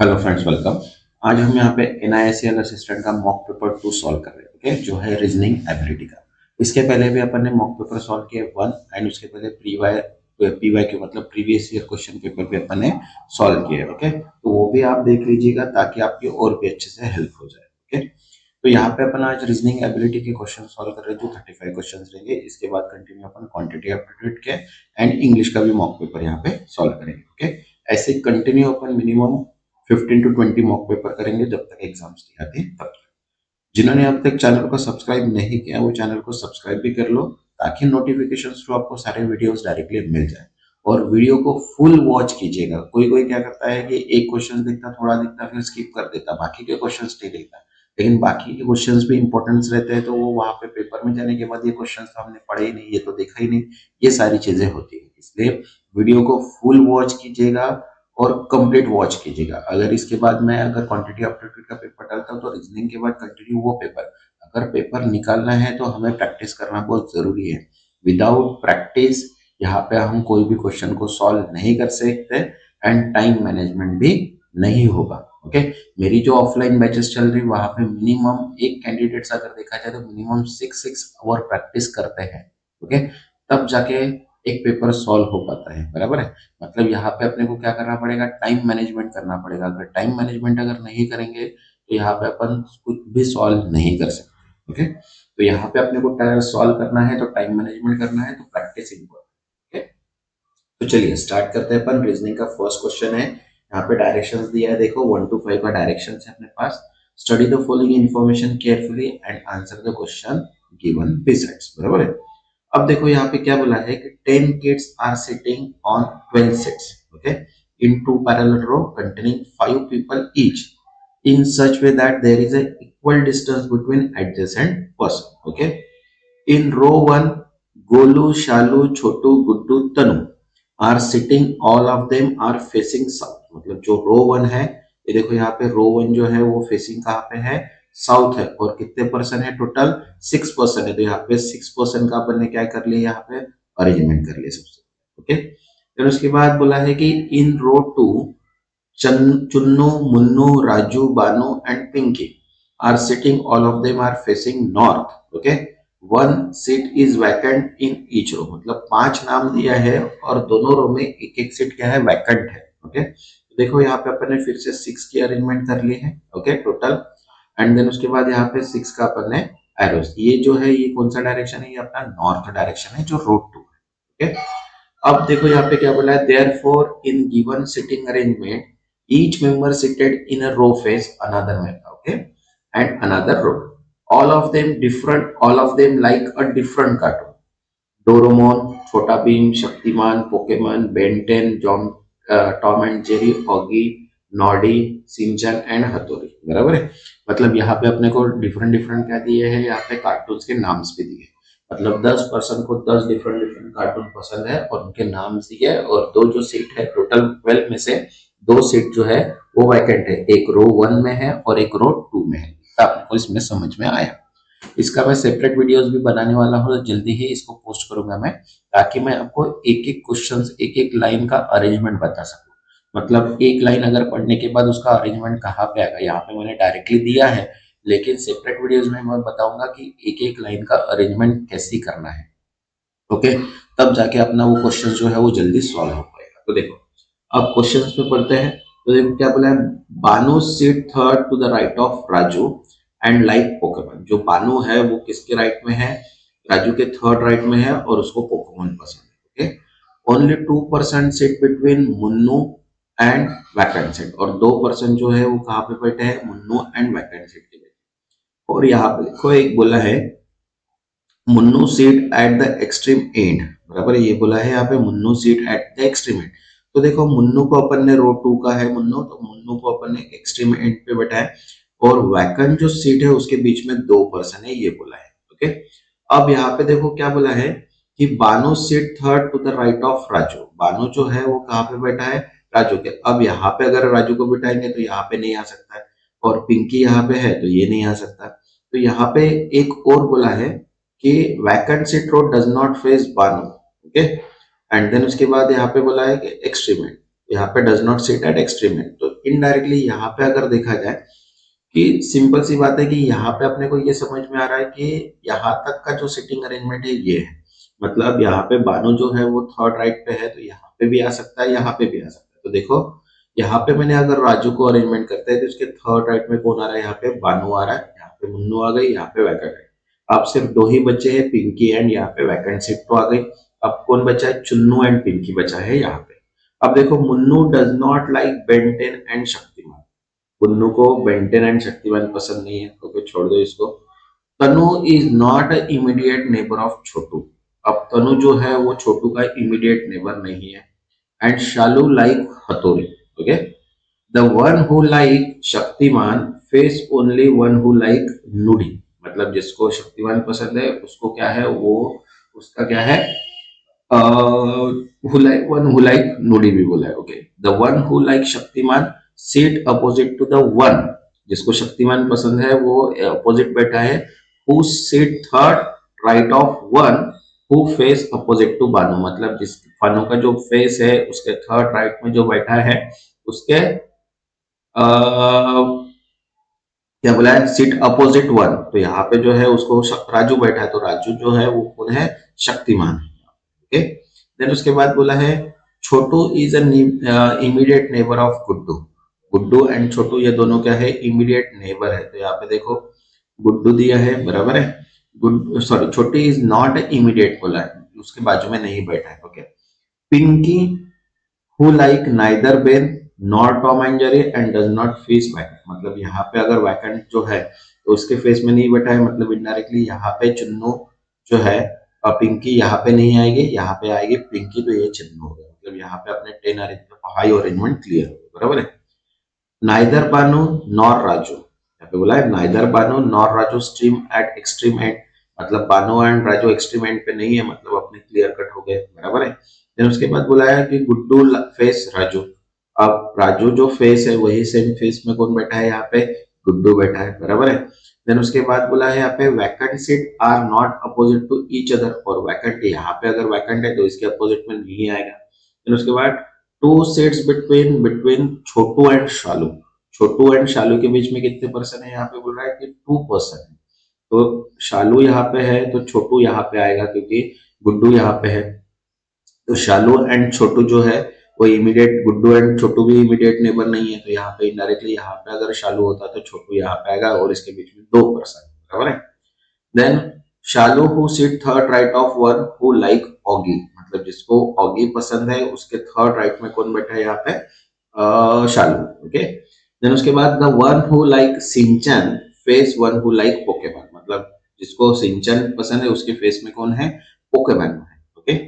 Hello friends, welcome. आज हम यहाँ पे एनआईएसएल असिस्टेंट का मॉक पेपर 2 सॉल्व कर रहे हैं। ओके, जो है रीजनिंग एबिलिटी का। इसके पहले भी अपन ने मॉक पेपर सॉल्व किए 1 एंड उसके पहले पीवाई के मतलब प्रीवियस ईयर क्वेश्चन पेपर भी अपन ने सॉल्व किए। ओके, तो वो भी आप देख लीजिएगा ताकि आपकी और भी अच्छे से हेल्प हो जाए। ओके, तो यहाँ पे अपन आज रीजनिंग एबिलिटी के क्वेश्चन सॉल्व कर रहे हैं जो 35 क्वेश्चन रहेंगे। इसके बाद कंटिन्यू अपन क्वांटिटी एप्टीट्यूड के एंड इंग्लिश का भी मॉक पेपर यहाँ पे सॉल्व करेंगे। ओके, ऐसे continue upon minimum 15 to 20 mock paper करेंगे जब तक एग्जाम्स नहीं आती तब तक। जिन्होंने अब तक चैनल को सब्सक्राइब नहीं किया वो चैनल को सब्सक्राइब भी कर लो ताकि नोटिफिकेशन थ्रू आपको सारे वीडियोस डायरेक्टली मिल जाए। और वीडियो को फुल वॉच कीजिएगा। कोई कोई क्या करता है कि एक क्वेश्चन देखता, थोड़ा देखता, फिर स्किप कर देता, बाकी के क्वेश्चन नहीं देखता। लेकिन बाकी के क्वेश्चन भी इंपॉर्टेंस रहते हैं तो वो वहां पे पेपर में जाने के बाद ये क्वेश्चन तो हमने पढ़े ही नहीं, ये तो देखा ही नहीं, ये सारी चीजें होती है। इसलिए वीडियो को फुल वॉच कीजिएगा और कंप्लीट वॉच कीजिएगा। अगर इसके बाद मैं अगर क्वांटिटी एप्टीट्यूड का पेपर डालता हूँ तो रीजनिंग के बाद कंटिन्यू वो पेपर। अगर पेपर निकालना है तो हमें प्रैक्टिस करना बहुत जरूरी है। विदाउट प्रैक्टिस यहाँ पे हम कोई भी क्वेश्चन को सॉल्व नहीं कर सकते एंड टाइम मैनेजमेंट भी नहीं होगा। ओके, मेरी जो ऑफलाइन बैचेस चल रही वहां पे मिनिमम एक कैंडिडेट्स अगर देखा जाए तो मिनिमम 6 आवर प्रैक्टिस करते हैं। ओके, तब जाके एक पेपर सॉल्व हो पाता है। बराबर है। मतलब यहाँ पे अपने को क्या करना पड़ेगा, टाइम मैनेजमेंट करना पड़ेगा। अगर टाइम मैनेजमेंट अगर नहीं करेंगे तो यहाँ पे अपन कुछ भी सॉल्व नहीं कर सकते। ओके, तो यहाँ पे अपने को सॉल्व करना है तो टाइम मैनेजमेंट करना है तो प्रैक्टिस इम्पोर्टेंट। ओके, तो चलिए स्टार्ट करते हैं। अपन रीजनिंग का फर्स्ट क्वेश्चन है, यहाँ पे डायरेक्शंस दिया है। देखो 1 to 5 का डायरेक्शन है अपने पास। Study the following information carefully and answer the question given besides. बराबर है। अब देखो यहाँ पे क्या बोला है कि 10 kids are sitting on 12 seats, okay, in two parallel row containing 5 people each in such way that there is a equal distance between adjacent person. Okay, in row 1 Golu, Shalu, Chotu, Guddu, Tanu are sitting, all of them are facing south। मतलब जो रो 1 है, ये देखो यहाँ पे रो 1 जो है वो फेसिंग कहाँ पे है, साउथ है। और कितने पर्सन है टोटल, 6 पर्सन है। तो यहाँ पे 6 पर्सन का अपन ने क्या कर लिया, यहाँ पे अरेंजमेंट कर लिया सबसे। ओके, फिर उसके बाद बोला है कि in row 2 Chunnu, Munnu, Raju, Banu and Pinky are sitting, all of them are facing north. Okay, 1 seat is vacant in each row. मतलब 5 नाम दिया है और दोनों रो में एक एक सीट क्या है, वैकेंट है। ओके, तो देखो यहाँ पे अपन ने फिर से 6 की अरेंजमेंट कर ली है। Okay, total. एंड देन उसके बाद यहाँ पे 6 का अपन ने एरोस, ये जो है ये कौन सा डायरेक्शन है, ये अपना नॉर्थ डायरेक्शन है जो रोड 2 है। ओके, अब देखो यहाँ पे क्या बोला है, therefore in given sitting arrangement each member seated in a row face another member, okay, and another row, all of them different, all of them like a different cartoon। Doraemon, Chhota Bheem, Shaktimaan, Pokemon, Ben Ten, John, Tom and Jerry, Oggy, Noddy, Shinchan and Hattori. बराबर है। मतलब यहाँ पे अपने को different different क्या दिए हैं, यहाँ पे कार्टून्स के नाम्स भी दिए। मतलब 10 पर्सन को 10 डिफरेंट डिफरेंट कार्टून पसंद है और उनके नाम दिए है। और दो जो सीट है टोटल 12 में से 2 सीट जो है वो वैकेंट है, एक रो 1 में है और एक रो 2 में है। आपको इसमें समझ में आया। इसका मैं सेपरेट वीडियोस भी बनाने वाला हूँ, जल्दी ही इसको पोस्ट करूंगा मैं, ताकि मैं आपको एक एक क्वेश्चंस, एक एक लाइन का अरेंजमेंट बता सकूं। मतलब एक लाइन अगर पढ़ने के बाद उसका अरेंजमेंट कहाँ पे आएगा, यहाँ पे मैंने डायरेक्टली दिया है, लेकिन सेपरेट वीडियोस में मैं बताऊंगा कि एक एक लाइन का अरेंजमेंट कैसे करना है। ओके, तब जाके अपना वो क्वेश्चन जो है वो जल्दी सॉल्व हो पाएगा। तो देखो अब क्वेश्चन पे पढ़ते हैं। तो देखो क्या बोला है, Banu seat third to the right of Raju and like Pokemon. जो बानू है वो किसके राइट में है, राजू के थर्ड राइट में है और उसको पोकेमन पसंद है। Okay, only 2% seat between Munnu and vacant seat. और 2% जो है वो कहाँ पे बैठे हैं, मुन्नू एंड वैकेंट सीट के बैठे। और यहाँ पे देखो एक बोला है Munnu seat at the extreme and. बराबर है, ये बोला है यहाँ पे Munnu seat at the extreme and. तो देखो मुन्नू को अपन ने रो 2 का है मुन्नू, तो मुन्नू को अपन ने एक्सट्रीम एंड पे बैठाया। और वैकेंट जो सीट है उसके बीच में 2 पर्सन है, ये बोला है। ओके, अब यहाँ पे देखो क्या बोला है कि Bano seat third to the right of Raju. Bano जो है वो कहाँ पे बैठा है, राजू के। अब यहाँ पे अगर राजू को बिठाएंगे तो यहाँ पे नहीं आ सकता है, और पिंकी यहाँ पे है तो ये नहीं आ सकता। तो यहाँ पे एक और बोला है कि vacant seat row does not face Bano. Okay, and then उसके बाद यहाँ पे बोला है कि एक्सट्रीम एंड, यहाँ पे does not sit at extreme and. तो इनडायरेक्टली यहाँ पे अगर देखा जाए कि सिंपल सी बात है कि यहाँ पे अपने को ये समझ में आ रहा है कि यहाँ तक का जो सिटिंग अरेंजमेंट है ये है, मतलब यहाँ पे बानो जो है वो थर्ड राइट पे है, तो यहाँ पे भी आ सकता है, यहाँ पे भी आ सकता है। तो देखो यहाँ पे मैंने अगर राजू को अरेंजमेंट करते हैं तो इसके थर्ड राइट में कौन आ रहा है, यहाँ पे बानो आ रहा है, यहाँ पे मुन्नू आ गई, यहाँ पे वैकेंट है। अब सिर्फ दो ही बच्चे हैं, पिंकी एंड यहाँ पे वैकेंट सीट तो आ गई। अब कौन बचा है, चुन्नू एंड पिंकी बचा है यहाँ पे। अब देखो Munnu does not like Ben Ten and Shaktimaan, Munnu को बेंटेन एंड शक्तिमान पसंद नहीं है, तो छोड़ दो इसको। Tanu is not a immediate neighbour of Chhotu, अब तनु जो है वो छोटू का इमीडिएट नेबर नहीं है। And Shalu like Hattori, okay. The one who like Shaktimaan face only one who like Noddy, मतलब जिसको शक्तिमान पसंद है उसको क्या है, वो उसका क्या है, who like one who like Nudi भी बोला है, okay. The one who like Shaktimaan seat opposite to the one, जिसको शक्तिमान पसंद है वो अपोजिट बैठा है। Who seat third right of one who face opposite to Bano, मतलब जिस बानो का जो फेस है उसके थर्ड राइट में जो बैठा है उसके क्या बोला है, सीट अपोजिट वन, तो यहाँ पे जो है उसको राजू बैठा है, तो राजू जो है वो कौन है, शक्तिमान, ओके। देन उसके बाद बोला है Chhotu is an immediate neighbour of Guddu, Guddu and Chhotu ये दोनों क्या है, इमीडिएट नेबर है। तो यहाँ पे देखो गुड्डू दिया है, बराबर है। Good sorry, Chhoti is not immediate बोला है, उसके बाजू में नहीं बैठा है, ओके। Pinky who like neither Ben nor Tom and Jerry and does not face vacant, मतलब यहाँ पे अगर वैकेंट जो है तो उसके फेस में नहीं बैठा है, मतलब इनडायरेक्टली यहाँ पे चुन्नू जो है पिंकी यहाँ पे नहीं आएगी, यहाँ पे आएगी पिंकी, तो ये चिन्ह हो गया, मतलब यहाँ पे अपने 10 हाई अरेंजमेंट क्लियर हो गया, बराबर है। नाइदर बानो नॉर राजू, यहाँ पे बोला है neither Bano nor Raju stream at extreme end, मतलब Bano and Raju extreme end पे नहीं है, मतलब अपने क्लियर कट हो गए, बराबर है। फिर उसके बाद बोला है कि गुड्डू फेस राजू, अब राजू जो फेस है वही सेम फेस में कौन बैठा है, यहाँ पे गुड्डू बैठा है, बराबर है। देन उसके बाद बोला है यहाँ पे vacant seat are not opposite to each other, और वैकेंट यहाँ पे अगर वैकेंट है तो इसके अपोजिट में नहीं आएगा। देन उसके बाद two seats between between Chhotu and Shalu, Chhotu and Shalu के बीच में कितने पर्सन है, यहाँ पे बोल रहा है कि 2% है, तो शालू यहाँ पे है तो छोटू यहाँ पे आएगा, क्योंकि गुड्डू यहाँ पे है, तो शालू एंड छोटू जो है वो इमीडिएट, गुड्डू एंड छोटू भी इमीडिएट नेबर नहीं है, तो यहाँ पे इनडायरेक्टली यहाँ पे अगर शालू होता तो छोटू यहाँ पे आएगा, और इसके बीच में 2%, बराबर है। Then Shalu who seat third right of one who like Oggy, मतलब जिसको ऑगी पसंद है उसके थर्ड राइट में कौन बैठा है, यहाँ पे शालू, ओके। देन उसके बाद the one who like Shinchan face one who like Pokemon, मतलब जिसको सिंचन पसंद है उसके फेस में कौन है, पोकेमॉन है, okay.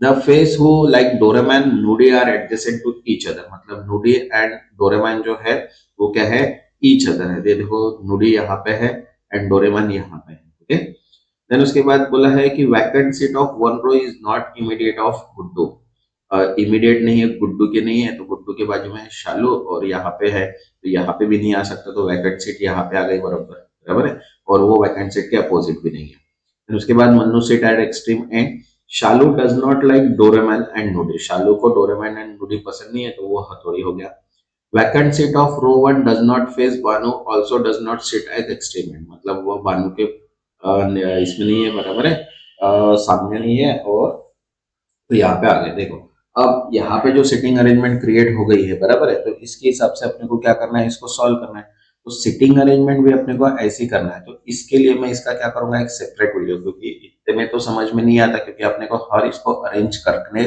The face who like Doraemon Noddy are adjacent to each other, मतलब नूडी एंड डोरेमोन जो है वो क्या है, ईच अदर है, देखो नूडी यहाँ पे है एंड डोरेमोन यहाँ पे है, ओके। देन उसके बाद बोला है कि vacant seat of one row is not immediate of Guddu, immediate नहीं है, गुड्डू के नहीं है, तो गुड्डू के बाजू में है शालू, और यहाँ पे है तो यहाँ पे भी नहीं आ सकता, तो वैकेंट सीट यहाँ पे आ गई बराबर, बराबर है, और वो वैकेंट सीट के अपोजिट भी नहीं है। फिर उसके बाद Mannu seat at extreme end, Shalu does not like Doraemon and Noddy, Shalu को डोरेमोन एंड नूडी पसंद नहीं है, तो वो हथौड़ी हो गया। Vacant seat of row one does not face Bano also does not sit at extreme end, मतलब वो बानो के इसमें नहीं है, बराबर है, सामने नहीं है, और तो यहाँ पे आ गए। देखो अब यहाँ पे जो सिटिंग अरेंजमेंट क्रिएट हो गई है, बराबर है, तो इसके हिसाब से अपने को क्या करना है, इसको सॉल्व करना है, तो सिटिंग अरेंजमेंट भी अपने को ऐसे ही करना है। तो इसके लिए मैं इसका क्या करूंगा, एक सेपरेट वीडियो, क्योंकि इतने में तो समझ में नहीं आता, क्योंकि अपने को हर इसको अरेंज करके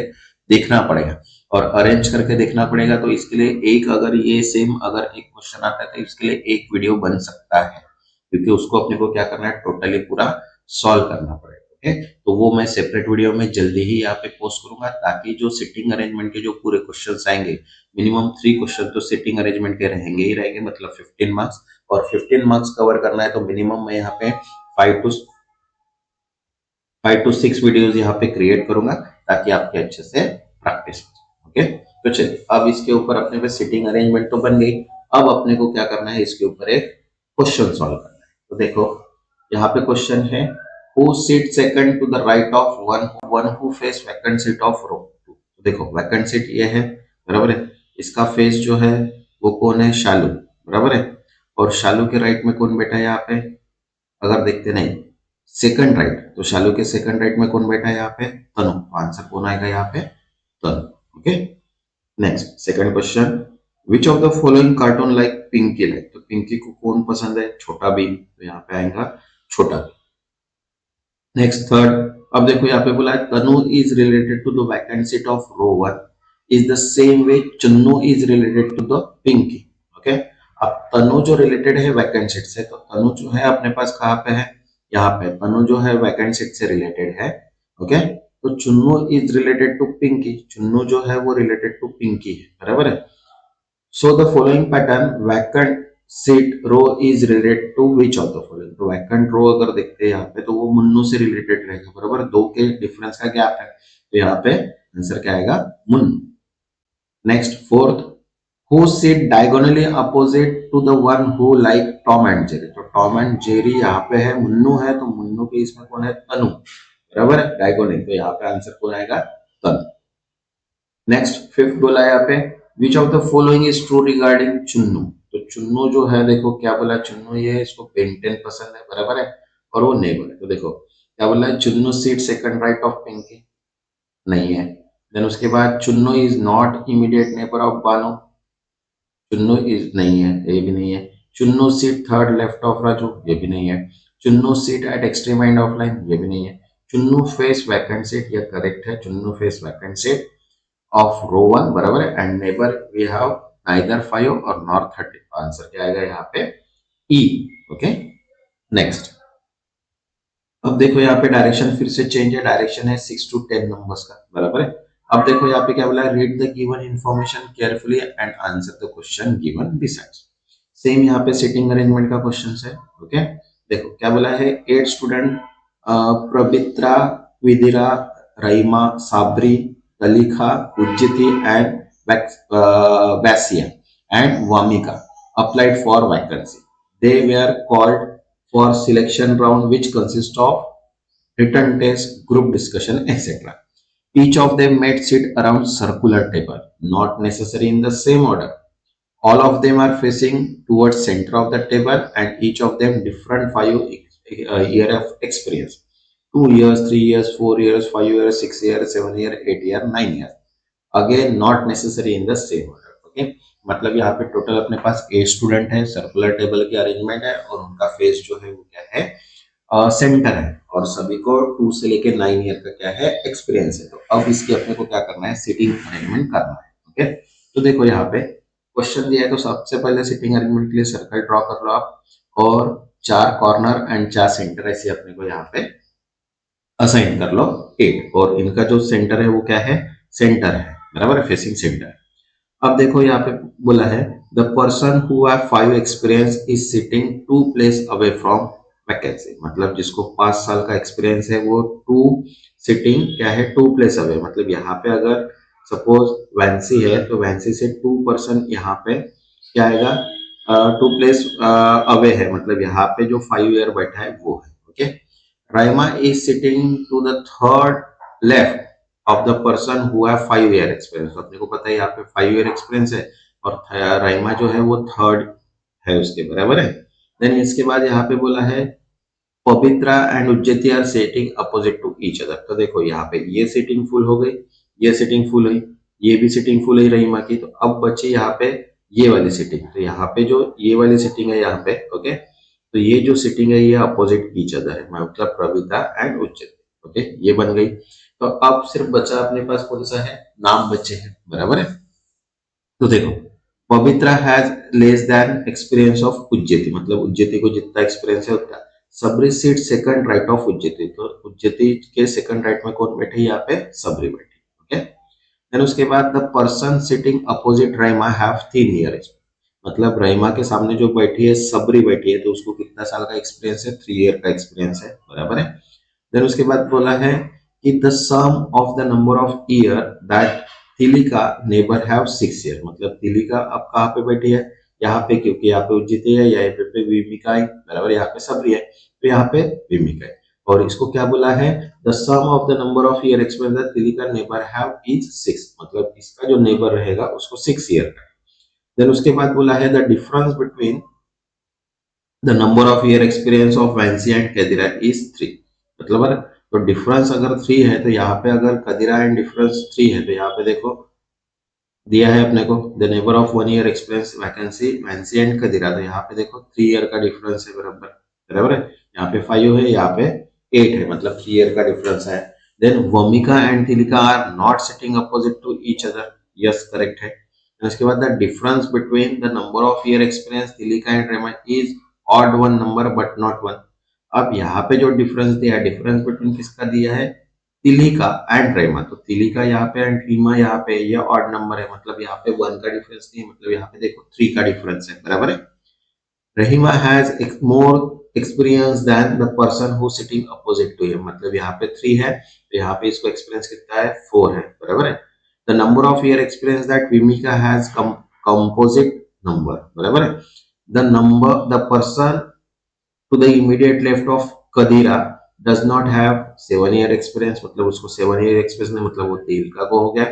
देखना पड़ेगा, और अरेंज करके देखना पड़ेगा, तो इसके लिए एक, अगर ये सेम अगर एक क्वेश्चन आता है तो इसके लिए एक वीडियो बन सकता है, क्योंकि उसको अपने को क्या करना है, टोटली पूरा सॉल्व करना पड़ेगा, ओके। तो वो मैं सेपरेट वीडियो में जल्दी ही यहाँ पे पोस्ट करूंगा, ताकि जो सिटिंग अरेंजमेंट के जो पूरे क्वेश्चंस आएंगे, मिनिमम 3 क्वेश्चन तो सिटिंग अरेंजमेंट के रहेंगे ही रहेंगे, मतलब 15 मार्क्स, और 15 मार्क्स कवर करना है तो मिनिमम मैं यहाँ पे 5 to 6 वीडियोस यहाँ पे क्रिएट करूंगा, ताकि आपके अच्छे से प्रैक्टिस हो जाए, ओके। तो चलिए अब इसके ऊपर अपने पे सिटिंग अरेंजमेंट तो बन गई, अब अपने को क्या करना है, इसके ऊपर एक क्वेश्चन सॉल्व करना है। तो देखो यहाँ पे क्वेश्चन है, who seat second to the right of one who face vacant seat of row 2, देखो वैकेंट सीट ये है, बराबर है, इसका फेस जो है वो कौन है? शालू, बराबर है। और शालू के राइट में कौन बैठा है यहाँ पे? अगर देखते नहीं, सेकंड राइट, तो शालू के सेकंड राइट में कौन बैठा है यहाँ पे? तनु। आंसर कौन आएगा यहाँ पे? Tanu. Okay, next second question, which of the following cartoon like Pinky like, तो पिंकी को कौन पसंद है? छोटा भीम, तो यहाँ पे आएगा छोटा भीम। नेक्स्ट थर्ड, अब देखो यहाँ पे बोला है Tanu is related to the vacant seat of row 1 is the same way Channu is related to the Pinky. Okay, अब तनु जो रिलेटेड है वैकेंट सीट से, तो तनु जो है अपने पास कहाँ पे है? यहाँ पे तनु जो है वैकेंट सीट से रिलेटेड है। ओके, तो Chunnu is related to Pinky, Chunnu जो है वो रिलेटेड टू पिंकी है, बराबर है। So the following pattern vacant seat row is related to which of the following? तो vacant row अगर देखते हैं यहाँ पे तो वो मुन्नू से रिलेटेड रहेगा, बराबर। दो के डिफरेंस का गैप है, तो यहाँ पे आंसर क्या आएगा? Munnu. Next fourth, who sit diagonally opposite to the one who like Tom and Jerry, तो टॉम एंड जेरी यहाँ पे है, मुन्नू है, तो मुन्नू के इसमें कौन है? तनु, बराबर है, डायगोनली, तो यहाँ पे आंसर कौन आएगा? तनु। नेक्स्ट फिफ्थ बोला है यहाँ पे, विच of the following is true regarding Chunnu, तो चुन्नू जो है देखो क्या बोला, चुन्नू ये इसको बेंटेन पसंद है, बराबर है, और वो नेबर है। तो देखो क्या बोला है, Chunnu seat second right of Pinky, नहीं है। देन उसके बाद Chunnu is not immediate neighbour of Bano, Chunnu is नहीं है, ये भी नहीं है। Chunnu seat third left of Raju, ये भी नहीं है। Chunnu seat at extreme end of line, ये भी नहीं है। चुन्नू फेस वैकेंट सीट, ये करेक्ट है, Chunnu face vacant seat of row 1, बराबर है, and neighbor we have neither 5 और nor 30, आंसर क्या आएगा यहाँ पे? E। ओके, नेक्स्ट, अब देखो यहाँ पे डायरेक्शन फिर से चेंज है, डायरेक्शन है 6 to 10 नंबर्स का, बराबर है। अब देखो यहाँ पे क्या बोला है, read the given information carefully and answer the question given besides. Same यहाँ पे सिटिंग अरेंजमेंट का क्वेश्चन है। ओके, देखो क्या बोला है, 8 student Prabitra, Vidira, Raima, Sabri, Kalikha, Ujjiti and Vasya and Vamika applied for vacancy. They were called for selection round which consists of written test, group discussion, etc. Each of them made sit around circular table, not necessary in the same order. All of them are facing towards center of the table and each of them different 5 year of experience. 2 years, 3 years, 4 years, 5 years, 6 years, 7 years, 8 years, 9 years. Again not necessary in the same order. Okay, मतलब यहाँ पे total अपने पास 8 student है, circular table की arrangement है और उनका face जो है वो क्या है? सेंटर है, और सभी को 2 से लेके 9 ईयर का क्या है? एक्सपीरियंस है। तो अब इसकी अपने को क्या करना है? सिटिंग अरेंजमेंट करना है। ओके, तो देखो यहाँ पे क्वेश्चन दिया है, तो सबसे पहले सिटिंग अरेंजमेंट के लिए सर्कल ड्रॉ कर लो आप, और 4 कॉर्नर एंड 4 सेंटर ऐसे अपने को यहाँ पे असाइन कर लो 8, और इनका जो सेंटर है वो क्या है? सेंटर है, बराबर है, फेसिंग सेंटर। अब देखो यहाँ पे बोला है the person who have 5 experience is sitting 2 place away from vacancy, मतलब जिसको 5 साल का एक्सपीरियंस है वो 2 सिटिंग क्या है? 2 प्लेस अवे, मतलब यहाँ पे अगर सपोज वैंसी है तो वैंसी से 2 पर्सन यहाँ पे क्या आएगा? 2 प्लेस अवे है, मतलब यहाँ पे जो 5 ईयर बैठा है वो है। Okay, Raima is sitting to the third left of the person who have 5 year experience। अपने को पता है यहाँ पे 5 year experience है, और राइमा जो है वो थर्ड है उसके, बराबर है। देन इसके बाद यहाँ पे बोला है Pavitra and Ujjaiti are setting opposite to each other. तो देखो यहाँ पे ये सिटिंग फुल हो गई, ये सिटिंग फुल हुई, ये भी सिटिंग फुल है रहीमा की, तो अब बची यहाँ पे ये वाली सिटिंग। तो यहाँ पे जो ये वाली सिटिंग है यहाँ पे, ओके, तो ये जो सिटिंग है ये अपोजिट ईच अदर है, मतलब प्रविता एंड उज्जैती। ओके, ये बन गई। तो अब सिर्फ बचा अपने पास कौन सा है? नाम बचे हैं, बराबर है। तो देखो Pavitra has less than experience of Ujjaiti, मतलब उज्जैती को जितना एक्सपीरियंस है उतना। Sabri seat second right of Ujjaiti, तो उज्जैती के सेकंड राइट में कौन बैठे? यहाँ पे सबरी बैठी। ओके, देन उसके बाद the person sitting opposite Rahima have 3 year, मतलब रहीमा के सामने जो बैठी है सबरी बैठी है, तो उसको कितना साल का एक्सपीरियंस है? 3 ईयर का एक्सपीरियंस है, बराबर है। देन उसके बाद बोला है कि the sum of the number of year that Tilika neighbour have 6 year, मतलब तिलिका अब कहाँ पे बैठी है? यहाँ पे, क्योंकि यहाँ पे उज्जैती है, यहाँ पे विमिका है, बराबर, यहाँ पे सबरी है, तो यहाँ पे विमिका है। और इसको क्या बोला है? The sum of the number of year experience that Tilika neighbour have is 6, मतलब इसका जो नेबर रहेगा उसको 6 ईयर का। देन उसके बाद बोला है the difference between the number of year experience of Vansi and Kadira is 3। मतलब तो डिफरेंस अगर 3 है तो यहाँ पे अगर कदिरा एंड डिफरेंस 3 है तो यहाँ पे देखो दिया है अपने को the neighbour of 1 year experience vacancy Vansi and Kadira, तो यहाँ पे देखो 3 ईयर का डिफरेंस है बराबर बराबर है, यहाँ पे 5 है, यहाँ पे 8 है, मतलब 3 ईयर का डिफरेंस है। Then Vamika and Tilika are not sitting opposite to each other, yes correct है। उसके बाद the difference between the number of year experience Tilika and Rema is odd one number but not one. अब यहाँ पे जो डिफरेंस दिया है, डिफरेंस बिटवीन किसका दिया है, तिलिका एंड रेमा, तो तिलिका यहाँ पे एंड रीमा यहाँ पे, ये ऑड नंबर है, मतलब यहाँ पे 1 का डिफरेंस नहीं है, मतलब यहाँ पे देखो 3 का डिफरेंस है बराबर है। Rahima has more experience than the person who sitting opposite to him, मतलब यहाँ पे 3 है तो यहाँ पे इसको एक्सपीरियंस कितना है, 4 है बराबर है। The number of year experience that Vimika has composite number बराबर है। The number the person to the immediate left of Kadira does not have 7 year experience, मतलब उसको 7 ईयर एक्सपीरियंस नहीं, मतलब वो तिलका को हो गया।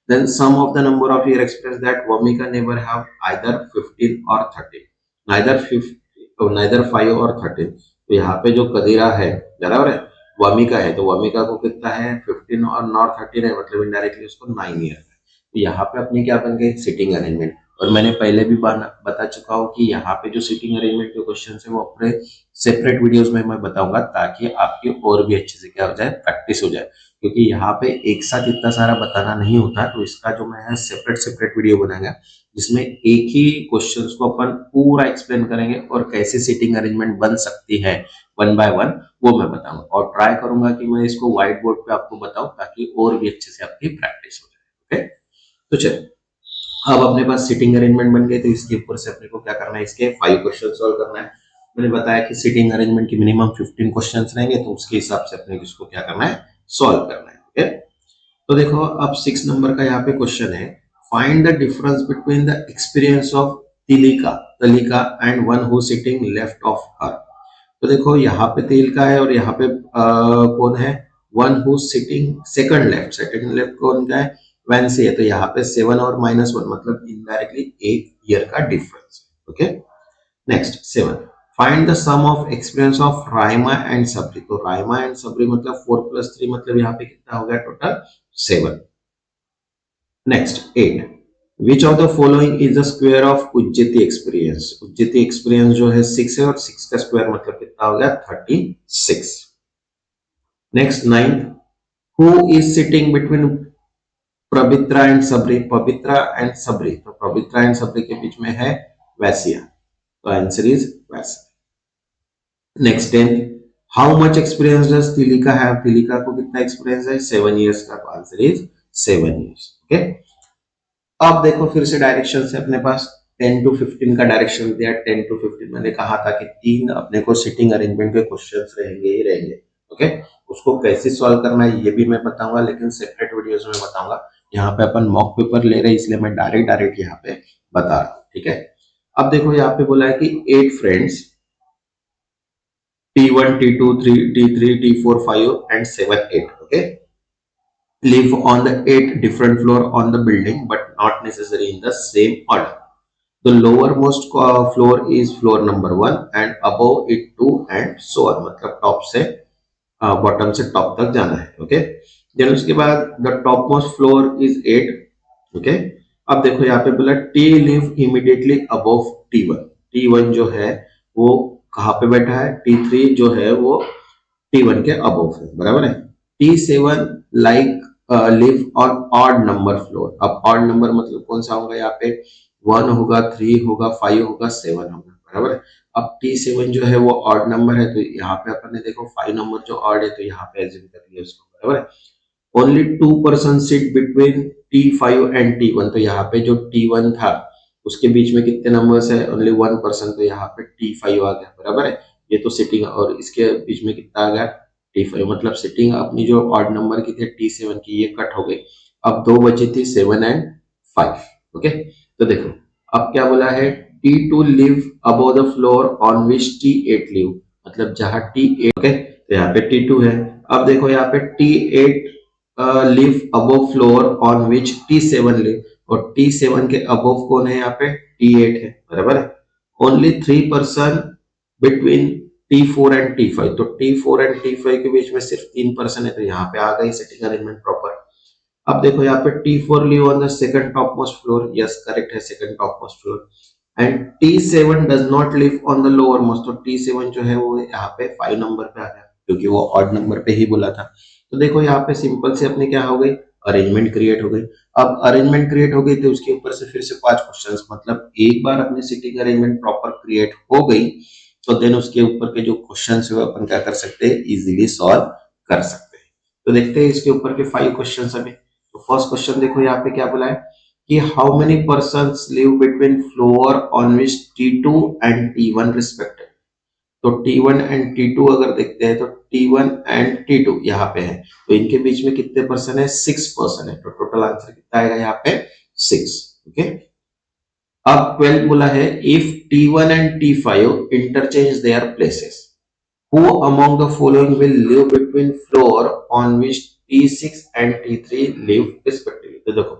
Then sum of the number of year experience that Vamika never have either 15 और 13, नाइदर 50 नाइदर 5 और 13, तो यहाँ पे जो कदीरा है बराबर है, वमिका है, तो वमिका को कितना है 15 और नॉट 13 है, मतलब इनडायरेक्टली उसको 9 ईयर है। तो यहाँ पे अपनी क्या बन गई, सिटिंग अरेंजमेंट। और मैंने पहले भी बता चुका हूँ कि यहाँ पे जो सिटिंग अरेंजमेंट के क्वेश्चन है वो अपने सेपरेट वीडियोस में मैं बताऊंगा, ताकि आपकी और भी अच्छे से क्या हो जाए, प्रैक्टिस हो जाए, क्योंकि यहाँ पे एक साथ इतना सारा बताना नहीं होता। तो इसका जो मैं है सेपरेट सेपरेट वीडियो बनाएंगे, जिसमें एक ही क्वेश्चंस को अपन पूरा एक्सप्लेन करेंगे और कैसे सिटिंग अरेंजमेंट बन सकती है वन बाय वन, वो मैं बताऊंगा। और ट्राई करूंगा कि मैं इसको व्हाइट बोर्ड पे आपको बताऊं, ताकि और भी अच्छे से आपकी प्रैक्टिस हो जाए। ओके, तो चलिए अब अपने पास सिटिंग अरेंजमेंट बन गए, तो इसके ऊपर से अपने को क्या करना है, इसके 5 क्वेश्चन सॉल्व करना है। मैंने बताया कि सिटिंग अरेंजमेंट की मिनिमम 15 क्वेश्चंस रहेंगे, तो उसके हिसाब से अपने को इसको क्या करना है, सॉल्व करना है। ओके, तो देखो अब 6 नंबर का यहाँ पे क्वेश्चन है, find the difference between the experience of Tilika Talika and one who sitting left of her. तो देखो यहाँ पे तिलिका है और यहाँ पे कौन है, one who sitting second left, second left कौन का है, वैंसी है, तो यहाँ पे 7 और -1, मतलब इनडायरेक्टली 1 ईयर का difference. Okay, next 7, find the sum of experience of Raima and Sabri. तो राइमा एंड सबरी मतलब 4 + 3, मतलब यहाँ पे कितना हो गया total 7। Next 8, which of the following is the square of Ujjaiti experience. Ujjaiti experience जो है 6 है और 6 का स्क्वायर मतलब कितना हो गया 36। Next 9, who is sitting between Pavitra and Sabri. Pavitra and Sabri, तो पवित्रा एंड सबरी के बीच में है वैसिया, तो answer is Vaisiya. Next 10, how much experience does Tilika have. Tilika को कितना एक्सपीरियंस है, 7 इयर्स का, तो आंसर इज 7 इयर्स। ओके, अब देखो फिर से डायरेक्शन से अपने पास 10 to 15 का डायरेक्शन दिया। 10 to 15 मैंने कहा था कि 3 अपने को सिटिंग अरेंजमेंट के क्वेश्चंस रहेंगे ही रहेंगे। ओके, उसको कैसे सॉल्व करना है ये भी मैं बताऊंगा, लेकिन सेपरेट वीडियोस में बताऊंगा। यहाँ पे अपन मॉक पेपर ले रहे हैं, इसलिए मैं डायरेक्ट यहाँ पे बता रहा हूँ। ठीक है, अब देखो यहाँ पे बोला है कि 8 friends T1 T2 T3 T4 5 and 7 8, okay, live on the 8 different floor on the building, but not necessarily in the same order. The lowermost floor is floor number 1 and above it 2 and so on, मतलब top से bottom से top तक जाना है। Okay, then उसके बाद the top most floor is 8। Okay, अब देखो यहाँ पे बोला T live immediately above T1। T1 जो है वो कहाँ पे बैठा है, T3 जो है वो T1 के अबव है बराबर है। T7 like live on odd number floor. अब ऑड नंबर मतलब कौन सा होगा, यहाँ पे 1 होगा, 3 होगा, 5 होगा, 7 होगा बराबर है। अब T7 जो है वो ऑड नंबर है, तो यहाँ पे अपन ने देखो 5 नंबर जो ऑड है, तो यहाँ पे एज्यूम कर लिया उसको बराबर है। Only 2 person sit between T5 and T1, तो यहाँ पे जो T1 था उसके बीच में कितने नंबर्स है, ओनली 1 पर्सन, तो यहाँ पे T5 आ गया बराबर है। ये तो सिटिंग, और इसके बीच में कितना आ गया T5, मतलब सिटिंग अपनी जो ऑड नंबर की थी T7 की, ये कट हो गई। अब 2 बची थी 7 एंड 5। ओके, तो देखो अब क्या बोला है, T2 live above the floor on which T8 live, मतलब जहां T8, ओके, तो यहाँ पे T2 है। अब देखो यहाँ पे T8 live above floor on which T7 live, और T7 के अबव कौन है? यहाँ पे T8 है, बराबर है। Only 3% between T4 and T5, तो T4 एंड T5 के बीच में सिर्फ 3% है, तो यहाँ पे आ गई सिटिंग अरेंजमेंट प्रॉपर। अब देखो यहाँ पे T4 live on the second topmost floor, yes correct है, second topmost floor. And T7 does not live on the lowermost, तो T7 जो है वो यहाँ पे 5 नंबर पे आ गया, क्योंकि वो ऑड नंबर पे ही बोला था। तो देखो यहाँ पे सिंपल से अपनी क्या हो गई? अरेंजमेंट क्रिएट हो गई। अब अरेंजमेंट क्रिएट हो गई तो उसके ऊपर से फिर से 5 क्वेश्चंस, मतलब एक बार अपनी सिटिंग अरेंजमेंट प्रॉपर क्रिएट हो गई तो देन उसके ऊपर के जो क्वेश्चंस है वो अपन क्या कर सकते हैं? इजीली सॉल्व कर सकते हैं। तो देखते हैं इसके ऊपर के 5 क्वेश्चंस अभी। तो फर्स्ट क्वेश्चन देखो यहाँ पे क्या बोला है कि how many persons live between floor on which T2 and T1 respective. तो T1 एंड T2 अगर देखते हैं तो T1 एंड T2 यहाँ पे है, तो इनके बीच में कितने पर्सन है? 6% है, तो टोटल आंसर कितना आएगा यहाँ पे? 6। ओके। अब 12 बोला है if T1 and T5 interchange their places, who among the following will live between floor on which T6 and T3 live respectively। तो देखो